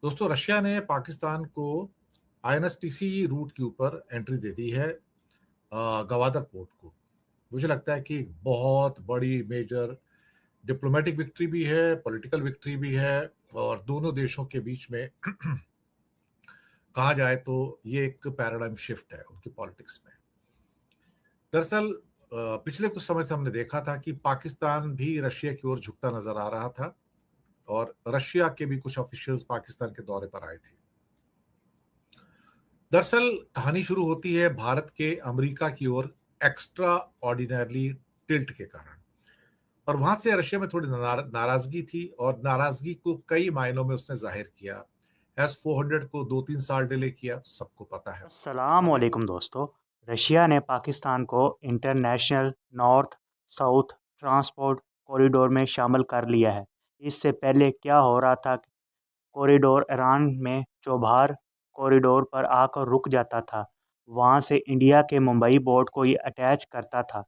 दोस्तों, रशिया ने पाकिस्तान को आईएनएसटीसी रूट के ऊपर एंट्री दे दी है गवादर पोर्ट को। मुझे लगता है कि एक बहुत बड़ी मेजर डिप्लोमेटिक विक्ट्री भी है, पॉलिटिकल विक्ट्री भी है और दोनों देशों के बीच में कहा जाए तो ये एक पैराडाइम शिफ्ट है उनकी पॉलिटिक्स में। दरअसल पिछले कुछ समय से हमने देखा था कि पाकिस्तान भी रशिया की ओर झुकता नज़र आ रहा था और रशिया के भी कुछ ऑफिशियल्स पाकिस्तान के दौरे पर आए थे। दरअसल कहानी शुरू होती है भारत के अमेरिका की ओर एक्स्ट्रा ऑर्डिनरली टिल्ट के कारण और वहां से रशिया में थोड़ी नाराजगी थी और नाराजगी को कई मायनों में उसने जाहिर किया। S-400 को 2-3 साल डिले किया, सबको पता है। अस्सलामुअलैकुम दोस्तों। रशिया ने पाकिस्तान को international north south transport corridor में शामिल कर लिया है। इससे पहले क्या हो रहा था? कॉरिडोर ईरान में चोबार कॉरिडोर पर आकर रुक जाता था। वहां से इंडिया के मुंबई पोर्ट को ये अटैच करता था।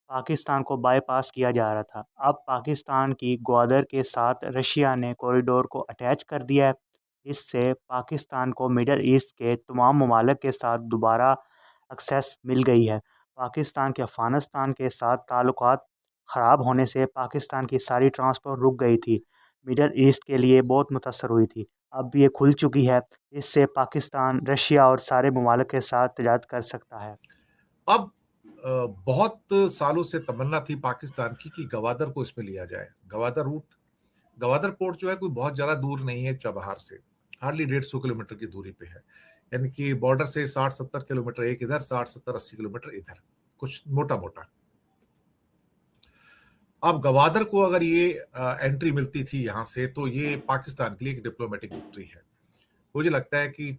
पाकिस्तान को बाईपास किया जा रहा था। अब पाकिस्तान की ग्वादर के साथ रशिया ने कॉरिडोर को अटैच कर दिया है। इससे पाकिस्तान को मिडल ईस्ट के तमाम ममालिक के साथ दोबारा एक्सेस मिल गई है। पाकिस्तान के अफ़गानिस्तान के साथ ताल्लुकात ख़राब होने से पाकिस्तान की सारी ट्रांसपोर्ट रुक गई थी। मिडल ईस्ट के लिए बहुत मुतासर हुई थी। अब ये खुल चुकी है। इससे पाकिस्तान, रशिया और सारे ममालिक के साथ तजारत कर सकता है। अब बहुत सालों से तमन्ना थी पाकिस्तान की कि गवादर को इसमें लिया जाए। गवादर पोर्ट जो है कोई बहुत ज्यादा दूर नहीं है चबहार से, हार्डली 150 किलोमीटर की दूरी पे है। यानी कि बॉर्डर से 60-70 किलोमीटर एक इधर, 60-70-80 किलोमीटर इधर, कुछ मोटा मोटा। अब गवादर को अगर ये एंट्री मिलती थी यहाँ से तो ये पाकिस्तान के लिए एक डिप्लोमेटिक विक्ट्री है। मुझे लगता है कि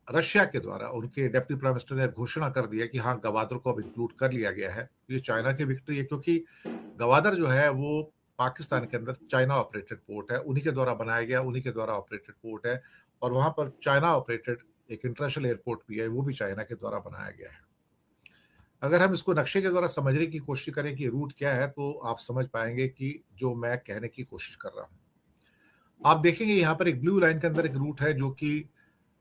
रशिया के द्वारा उनके डेप्टी प्राइम मिनिस्टर ने घोषणा कर दिया कि हाँ, गवादर को अब इंक्लूड कर लिया गया है। ये चाइना की विक्ट्री है क्योंकि गवादर जो है वो पाकिस्तान के अंदर चाइना ऑपरेटेड पोर्ट है, उन्हीं के द्वारा बनाया गया, उन्हीं के द्वारा ऑपरेटेड पोर्ट है और वहां पर चाइना ऑपरेटेड एक इंटरनेशनल एयरपोर्ट भी है, वो भी चाइना के द्वारा बनाया गया है। अगर हम इसको नक्शे के द्वारा समझने की कोशिश करें कि रूट क्या है तो आप समझ पाएंगे कि जो मैं कहने की कोशिश कर रहा हूँ। आप देखेंगे यहाँ पर एक ब्लू लाइन के अंदर एक रूट है जो कि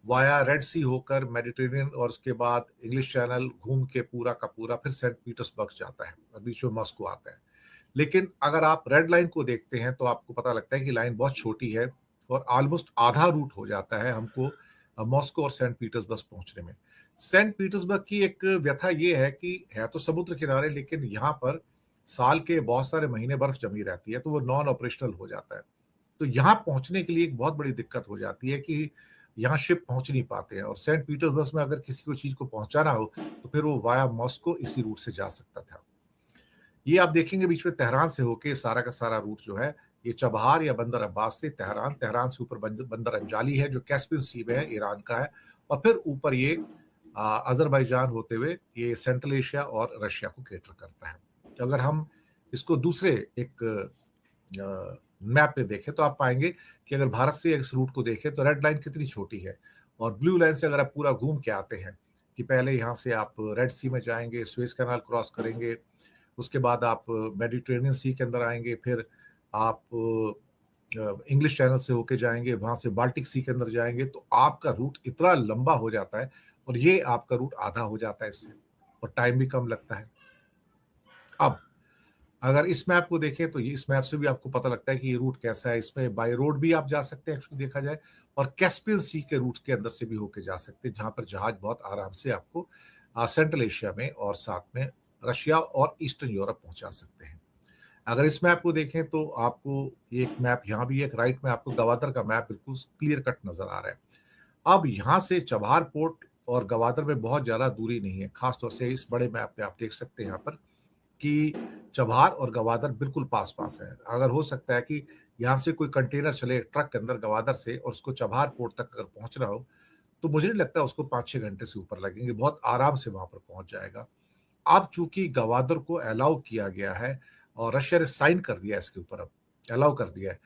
वाया रेड सी होकर मेडिटेरेनियन और उसके बाद इंग्लिश चैनल घूम के पूरा का पूरा फिर सेंट पीटर्सबर्ग जाता है और बीच में मॉस्को आता है। लेकिन अगर आप रेड लाइन को देखते हैं तो आपको पता लगता है कि लाइन बहुत छोटी है और ऑलमोस्ट आधा रूट हो जाता है हमको मॉस्को और सेंट पीटर्सबर्ग पहुंचने में। सेंट पीटर्सबर्ग की एक व्यथा ये है कि है तो समुद्र किनारे लेकिन यहाँ पर साल के बहुत सारे महीने बर्फ जमी रहती है तो वो नॉन ऑपरेशनल हो जाता है। तो यहाँ पहुंचने के लिए एक बहुत बड़ी दिक्कत हो जाती है कि यहाँ शिप पहुंच नहीं पाते हैं और सेंट पीटर्सबर्ग में अगर किसी को चीज को पहुंचाना हो तो फिर वो वाया मॉस्को इसी रूट से जा सकता था। ये आप देखेंगे बीच में तेहरान से होके सारा का सारा रूट जो है ये चबहार या बंदर अब्बास से तेहरान, तेहरान से ऊपर बंदर अंजाली है जो कैस्पियन सी में है, ईरान का है और फिर ऊपर ये अजरबैजान होते हुए ये सेंट्रल एशिया और रशिया को केटर करता है। तो अगर हम इसको दूसरे एक मैप में देखें तो आप पाएंगे कि अगर भारत से इस रूट को देखें तो रेड लाइन कितनी छोटी है और ब्लू लाइन से अगर आप पूरा घूम के आते हैं कि पहले यहाँ से आप रेड सी में जाएंगे, स्वेज कैनाल क्रॉस करेंगे, उसके बाद आप मेडिटेरेनियन सी के अंदर आएंगे, फिर आप इंग्लिश चैनल से होके जाएंगे, वहां से बाल्टिक सी के अंदर जाएंगे, तो आपका रूट इतना लंबा हो जाता है और ये आपका रूट आधा हो जाता है इससे और टाइम भी कम लगता है। अब अगर इस मैप को देखें तो ये इस मैप से भी आपको पता लगता है कि ये रूट कैसा है। इसमें बाय रोड भी आप जा सकते हैं एक्चुअली देखा जाए और कैस्पियन सी के रूट के अंदर से भी होके जा सकते हैं जहां पर जहाज बहुत आराम से आपको सेंट्रल एशिया में और साथ में रशिया और ईस्टर्न यूरोप पहुंचा सकते हैं। अगर इस मैप को देखें तो आपको एक मैप यहाँ भी एक राइट में आपको गवादर का मैप बिल्कुल क्लियर कट नजर आ रहा है। अब यहाँ से चबहार पोर्ट और गवादर में बहुत ज्यादा दूरी नहीं है, खासतौर से इस बड़े मैप में आप देख सकते हैं यहाँ पर कि चबहार और गवादर बिल्कुल पास पास है। अगर हो सकता है कि यहाँ से कोई कंटेनर चले ट्रक के अंदर गवादर से और उसको चबहार पोर्ट तक अगर पहुंचना हो तो मुझे नहीं लगता उसको 5-6 घंटे से ऊपर लगेंगे, बहुत आराम से वहां पर पहुंच जाएगा। अब चूंकि गवादर को अलाउ किया गया है और रशिया ने साइन कर दिया है इसके ऊपर, अब अलाउ कर दिया है,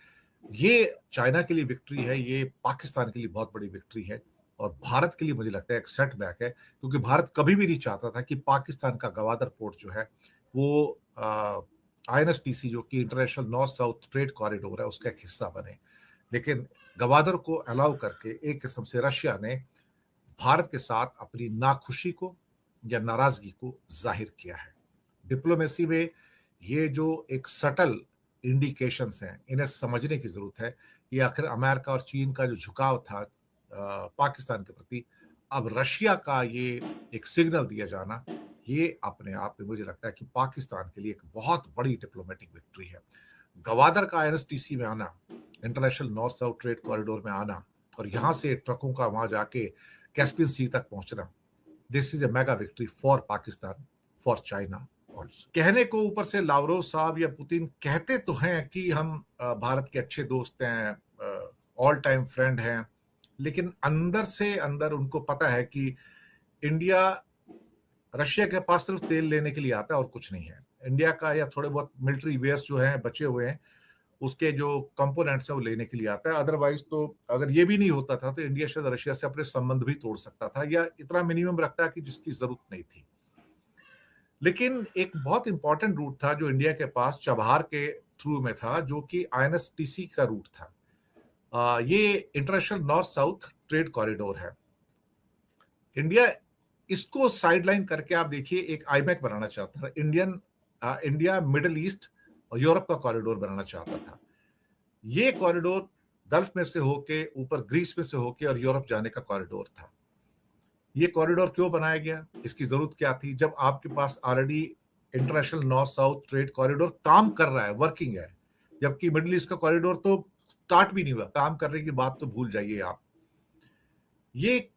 ये चाइना के लिए विक्ट्री है, ये पाकिस्तान के लिए बहुत बड़ी विक्ट्री है और भारत के लिए मुझे लगता है एक सेटबैक है क्योंकि भारत कभी भी नहीं चाहता था कि पाकिस्तान का गवादर पोर्ट जो है वो आईएनएसटीसी जो कि international north south trade corridor है उसका एक हिस्सा बने। लेकिन गवादर को अलाउ करके एक किस्म से रशिया ने भारत के साथ अपनी नाखुशी को या नाराजगी को जाहिर किया है। डिप्लोमेसी में ये जो एक सटल इंडिकेशंस हैं, इन्हें समझने की जरूरत है कि आखिर अमेरिका और चीन का जो झुकाव था पाकिस्तान के प्रति, अब रशिया का ये एक सिग्नल दिया जाना, ये अपने आप में मुझे लगता है कि पाकिस्तान के लिए एक बहुत बड़ी डिप्लोमेटिक विक्ट्री है। गवादर का आईएनएसटीसी में आना, international north south trade corridor में आना और यहां से ट्रकों का वहां जाके कैस्पियन सी तक पहुंचना, this is a mega victory for Pakistan, for China also. कहने को ऊपर से लावरोव साहब या पुतिन कहते तो हैं कि हम भारत के अच्छे दोस्त हैं, ऑल टाइम फ्रेंड हैं, लेकिन अंदर से अंदर उनको पता है कि इंडिया रशिया के पास सिर्फ तेल लेने के लिए आता है और कुछ नहीं है। इंडिया का या थोड़े बहुत मिलिट्री वेयर्स जो हैं बचे हुए हैं, उसके जो कंपोनेंट्स हैं वो लेने के लिए आता है। अदरवाइज तो अगर ये भी नहीं होता था तो इंडिया शायद रशिया से अपने संबंध भी तोड़ सकता था या इतना मिनिमम रखता है कि जिसकी जरूरत नहीं थी। लेकिन एक बहुत इंपॉर्टेंट रूट था जो इंडिया के पास चबहार के थ्रू में था, जो कि आईएनएसटीसी का रूट था। ये international north south trade corridor है। इंडिया इसको साइडलाइन करके आप देखिए एक आईमैक बनाना चाहता था, इंडिया मिडिल ईस्ट और यूरोप का कॉरिडोर बनाना चाहता था। ये कॉरिडोर गल्फ में से होके ऊपर ग्रीस में से होके और यूरोप जाने का कॉरिडोर था। ये कॉरिडोर क्यों बनाया गया, इसकी जरूरत क्या थी, जब आपके पास already international north south trade corridor काम कर रहा है, वर्किंग है, जबकि मिडिल ईस्ट का कॉरिडोर तो स्टार्ट भी नहीं हुआ, काम करने की बात तो भूल जाइए आप। ये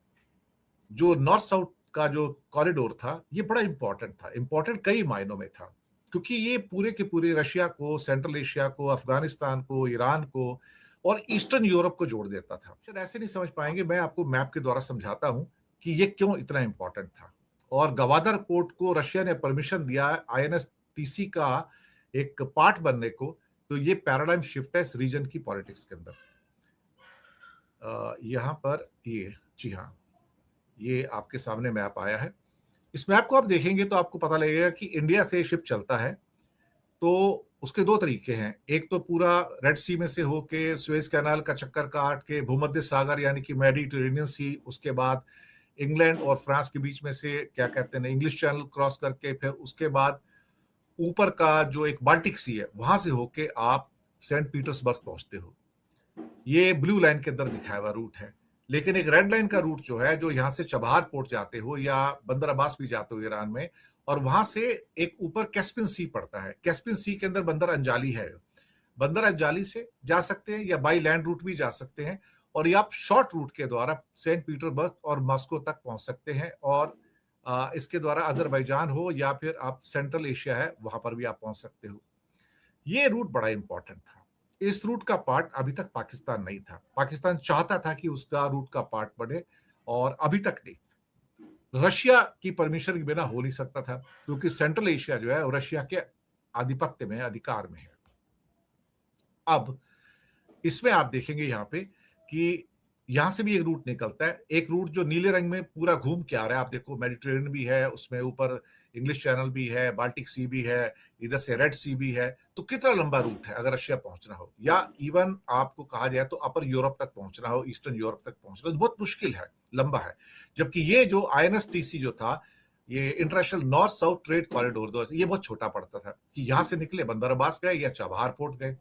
जो नॉर्थ साउथ का जो कॉरिडोर था, ये बड़ा इंपॉर्टेंट था, इंपॉर्टेंट कई मायनों में था, क्योंकि ये पूरे के पूरे रशिया को, सेंट्रल एशिया को, अफगानिस्तान को, ईरान को और ईस्टर्न यूरोप को जोड़ देता था। शायद ऐसे नहीं समझ पाएंगे, मैं आपको मैप के द्वारा समझाता हूं कि ये क्यों इतना इंपॉर्टेंट था। और गवादर पोर्ट को रशिया ने परमिशन दिया आईएनएसटीसी का एक पार्ट बनने को, तो ये पैराडाइम शिफ्ट है इस रीजन की पॉलिटिक्स के अंदर। यहां पर ये, जी हाँ, ये आपके सामने मैप आया है। इस मैप को आप देखेंगे तो आपको पता लगेगा कि इंडिया से शिप चलता है तो उसके दो तरीके हैं। एक तो पूरा रेड सी में से होके सुएज कैनाल का चक्कर काट के भूमध्य सागर यानी कि मेडिटेरेनियन सी, उसके बाद इंग्लैंड और फ्रांस के बीच में से क्या कहते हैं इंग्लिश चैनल क्रॉस करके, फिर उसके बाद ऊपर का जो एक बाल्टिक सी है वहां से होके आप सेंट पीटर्सबर्ग पहुंचते हो। ये ब्लू लाइन के अंदर दिखाया हुआ रूट है। लेकिन एक रेड लाइन का रूट जो है, जो यहाँ से चबहार पोर्ट जाते हो या बंदर अब्बास भी जाते हो ईरान में, और वहां से एक ऊपर कैस्पियन सी पड़ता है। कैस्पियन सी के अंदर बंदर अंजाली है, बंदर अंजाली से जा सकते हैं या बाई लैंड रूट भी जा सकते हैं, और ये आप शॉर्ट रूट के द्वारा सेंट पीटर्सबर्ग और मॉस्को तक पहुंच सकते हैं, और इसके द्वारा अजरबैजान हो या फिर आप सेंट्रल एशिया है वहां पर भी आप पहुंच सकते हो। ये रूट बड़ा इंपॉर्टेंट था। इस रूट का पार्ट अभी तक पाकिस्तान नहीं था। पाकिस्तान चाहता था कि उसका रूट का पार्ट बने, और अभी तक नहीं। रशिया की परमिशन के बिना हो नहीं सकता था, क्योंकि सेंट्रल एशिया जो है रशिया के आधिपत्य में, अधिकार में है। अब इसमें आप देखेंगे यहां पे कि यहां से भी एक रूट निकलता है, एक रूट जो नीले रंग में पूरा घूम के आ रहा है। आप देखो मेडिटेरेनियन भी है, उसमें ऊपर इंग्लिश चैनल भी है, बाल्टिक सी भी है, इधर से रेड सी भी है। तो कितना लंबा रूट है अगर रशिया पहुंचना हो, या इवन आपको कहा जाए तो अपर यूरोप तक पहुंचना हो, ईस्टर्न यूरोप तक पहुंचना हो, तो बहुत मुश्किल है, लंबा है। जबकि ये जो आईएनएसटीसी जो था, ये international north south trade corridor, ये बहुत छोटा पड़ता था कि यहां से निकले बंदर अब्बास गए या चबहार पोर्ट गए,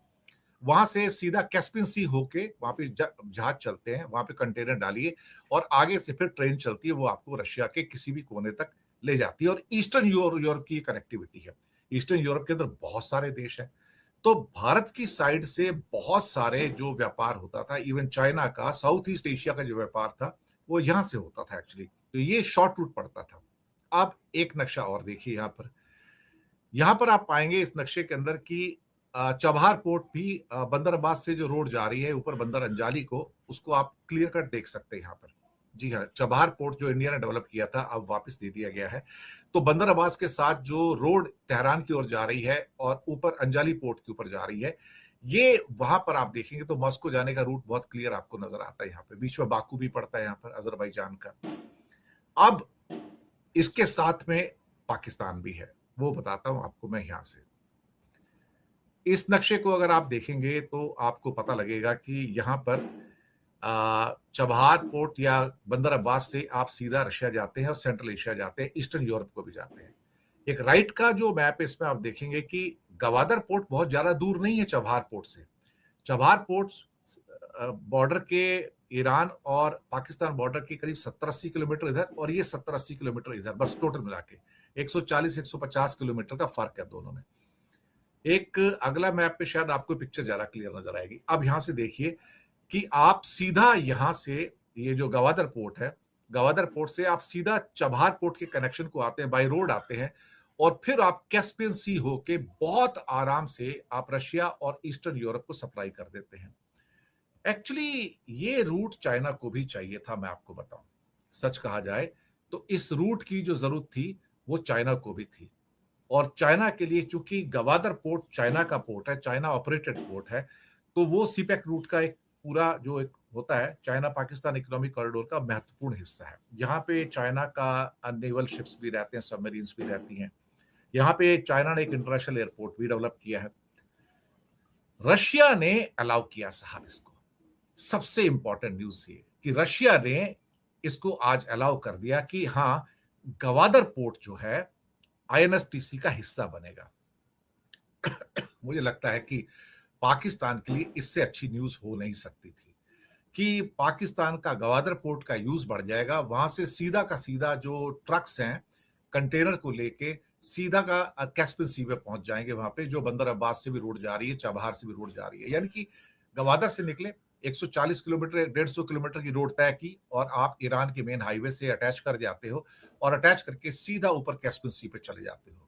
वहां से सीधा कैस्पियन सी होके वहां पे जहाज चलते हैं, वहां पे कंटेनर डालिए और आगे से फिर ट्रेन चलती है, वो आपको रशिया के किसी भी कोने तक ले जाती है। और ईस्टर्न यूरोप की कनेक्टिविटी है। ईस्टर्न यूरोप के अंदर बहुत सारे देश हैं, तो भारत की साइड से बहुत सारे जो व्यापार होता था, इवन चाइना का, साउथ ईस्ट एशिया का जो व्यापार था, वो यहां से होता था एक्चुअली। तो ये शॉर्ट रूट पड़ता था। आप एक नक्शा और देखिए यहां पर आप पाएंगे इस नक्शे के अंदर की चबहार पोर्ट भी बंदर अब्बास से जो रोड जा रही है ऊपर बंदर अंजाली को, उसको आप क्लियर कट देख सकते हैं यहाँ पर। जी हाँ, चबहार पोर्ट जो इंडिया ने डेवलप किया था अब वापस दे दिया गया है। तो बंदर अब्बास के साथ जो रोड तेहरान की ओर जा रही है और ऊपर अंजाली पोर्ट के ऊपर जा रही है, ये वहां पर आप देखेंगे तो मॉस्को जाने का रूट बहुत क्लियर आपको नजर आता है। यहाँ पे बीच में बाकू भी पड़ता है, यहाँ पर अजरबैजान का। अब इसके साथ में पाकिस्तान भी है, वो बताता हूं आपको मैं यहां से। इस नक्शे को अगर आप देखेंगे तो आपको पता लगेगा कि यहां पर चबहार पोर्ट या बंदर अब्बास से आप सीधा रशिया जाते हैं और सेंट्रल एशिया जाते हैं, ईस्टर्न यूरोप को भी जाते हैं। एक राइट का जो मैप है इसमें आप देखेंगे कि गवादर पोर्ट बहुत ज्यादा दूर नहीं है चबहार पोर्ट से। चबहार पोर्ट बॉर्डर के ईरान और पाकिस्तान बॉर्डर के करीब 70-80 किलोमीटर इधर और ये 70-80 किलोमीटर इधर, बस टोटल मिला के 140-150 किलोमीटर का फर्क है दोनों में। एक अगला मैप पे शायद आपको पिक्चर ज्यादा क्लियर नजर आएगी। अब यहां से देखिए कि आप सीधा यहां से, ये जो गवादर पोर्ट है, गवादर पोर्ट से आप सीधा चबहार पोर्ट के कनेक्शन को आते हैं, बाय रोड आते हैं और फिर आप कैस्पियन सी होके बहुत आराम से आप रशिया और ईस्टर्न यूरोप को सप्लाई कर देते हैं। एक्चुअली ये रूट चाइना को भी चाहिए था, मैं आपको बताऊं, सच कहा जाए तो इस रूट की जो जरूरत थी वो चाइना को भी थी। और चाइना के लिए चूंकि गवादर पोर्ट चाइना का पोर्ट है, चाइना ऑपरेटेड पोर्ट है, तो वो सीपैक रूट का एक पूरा जो एक होता है चाइना पाकिस्तान इकोनॉमिक कॉरिडोर का महत्वपूर्ण हिस्सा है। यहाँ पे चाइना का नेवल शिप्स भी रहते हैं, सबमरीन्स भी रहती हैं। यहाँ पे चाइना ने एक इंटरनेशनल एयरपोर्ट भी डेवलप किया है। रशिया ने अलाउ किया साहब इसको। सबसे इंपॉर्टेंट न्यूज ये कि रशिया ने इसको आज अलाउ कर दिया कि हाँ, गवादर पोर्ट जो है आईएनएसटीसी का हिस्सा बनेगा। मुझे लगता है कि पाकिस्तान के लिए इससे अच्छी न्यूज हो नहीं सकती थी कि पाकिस्तान का गवादर पोर्ट का यूज बढ़ जाएगा। वहां से सीधा का सीधा जो ट्रक्स हैं कंटेनर को लेके सीधा का कैस्पियन सी पे पहुंच जाएंगे, वहां पे जो बंदर अब्बास से भी रोड जा रही है, चबहार से भी रोड जा रही है। यानी कि गवादर से निकले 140 किलोमीटर 150 किलोमीटर की रोड तय की और आप ईरान के मेन हाईवे से अटैच कर जाते हो और अटैच करके सीधा ऊपर कैस्पियन सी पे चले जाते हो।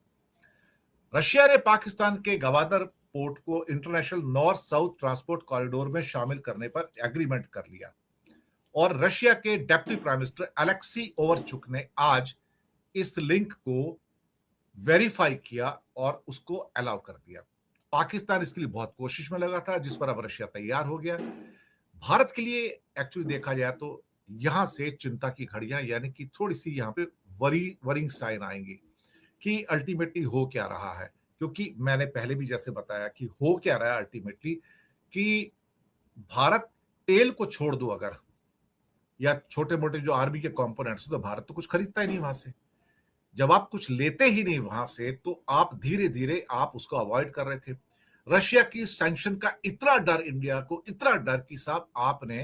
रशिया ने पाकिस्तान के गवादर पोर्ट को international north south transport corridor में शामिल करने पर एग्रीमेंट कर लिया और रशिया के डेप्यूटी प्राइम मिनिस्टर अलेक्सी ओवरचुक ने आज इस लिंक को वेरीफाई किया और उसको अलाउ कर दिया। पाकिस्तान इसके लिए बहुत कोशिश में लगा था, जिस पर अब रशिया तैयार हो गया। भारत के लिए एक्चुअली देखा जाए तो यहां से चिंता की घड़ियां, यानी कि थोड़ी सी यहां पे वरिंग साइन आएंगी कि अल्टीमेटली हो क्या रहा है। क्योंकि मैंने पहले भी जैसे बताया कि हो क्या रहा है अल्टीमेटली कि भारत तेल को छोड़ दो अगर, या छोटे मोटे जो आर्मी के कंपोनेंट्स, तो भारत तो कुछ खरीदता ही नहीं वहां से। जब आप कुछ लेते ही नहीं वहां से तो आप धीरे धीरे आप उसको अवॉइड कर रहे थे। रशिया की सैंक्शन का इतना डर इंडिया को, इतना डर कि साहब आपने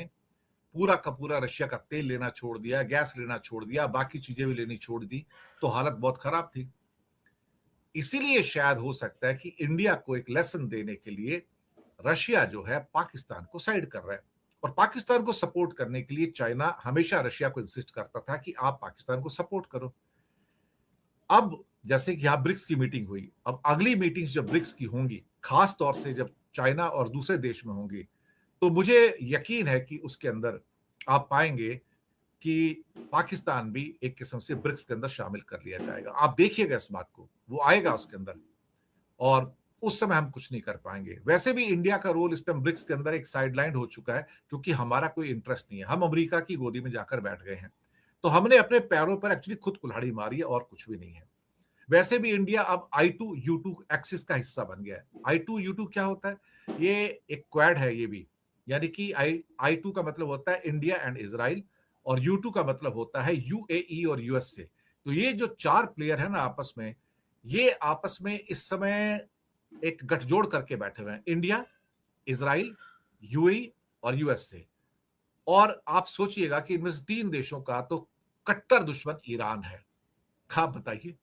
पूरा का पूरा रशिया का तेल लेना छोड़ दिया, गैस लेना छोड़ दिया, बाकी चीजें भी लेनी छोड़ दी, तो हालत बहुत खराब थी। इसीलिए शायद हो सकता है कि इंडिया को एक लेसन देने के लिए रशिया जो है पाकिस्तान को साइड कर रहा है और पाकिस्तान को सपोर्ट करने के लिए चाइना हमेशा रशिया को इंसिस्ट करता था कि आप पाकिस्तान को सपोर्ट करो। अब जैसे कि यहां ब्रिक्स की मीटिंग हुई, अब अगली मीटिंग जब ब्रिक्स की होंगी, खास तौर से जब चाइना और दूसरे देश में होंगी, तो मुझे यकीन है कि उसके अंदर आप पाएंगे कि पाकिस्तान भी एक किस्म से ब्रिक्स के अंदर शामिल कर लिया जाएगा। आप देखिएगा इस बात को, वो आएगा उसके अंदर और उस समय हम कुछ नहीं कर पाएंगे। वैसे भी इंडिया का रोल इस टाइम ब्रिक्स के अंदर एक साइडलाइन हो चुका है क्योंकि हमारा कोई इंटरेस्ट नहीं है। हम अमेरिका की गोदी में जाकर बैठ गए हैं, तो हमने अपने पैरों पर एक्चुअली खुद कुल्हाड़ी मारी है और कुछ भी नहीं है। वैसे भी इंडिया अब I2U2 एक्सिस का हिस्सा बन गया है। I2U2 क्या होता है? ये एक क्वाड है ये भी, यानी कि I2 का मतलब होता है इंडिया एंड इजराइल और U2 का मतलब होता है यूएई और यूएसए। तो ये जो चार प्लेयर है ना आपस में, ये आपस में इस समय एक गठजोड़ करके बैठे हुए हैं, इंडिया, इजराइल, यूएई और यूएसए। और आप सोचिएगा कि इनमें से तीन देशों का तो कट्टर दुश्मन ईरान है। आप बताइए,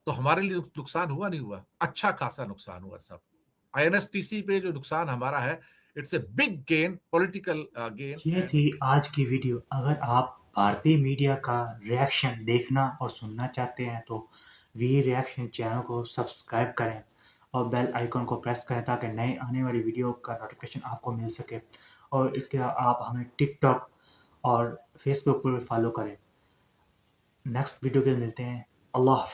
तो हमारे लिए नुकसान हुआ नहीं हुआ? अच्छा खासा नुकसान हुआ सब। आईएनएसटीसी पे जो नुकसान हमारा है, it's a big gain, political gain. ये थी आज की वीडियो। अगर आप भारतीय मीडिया का रिएक्शन देखना और सुनना चाहते हैं तो वी रिएक्शन चैनल को सब्सक्राइब करें और बेल आइकन को प्रेस करें ताकि नए आने वाली वीडियो का नोटिफिकेशन आपको मिल सके। और इसके अलावा आप हमें टिकटॉक और फेसबुक पर भी फॉलो करें। नेक्स्ट वीडियो के लिए मिलते हैं। अल्लाह हाफिज़।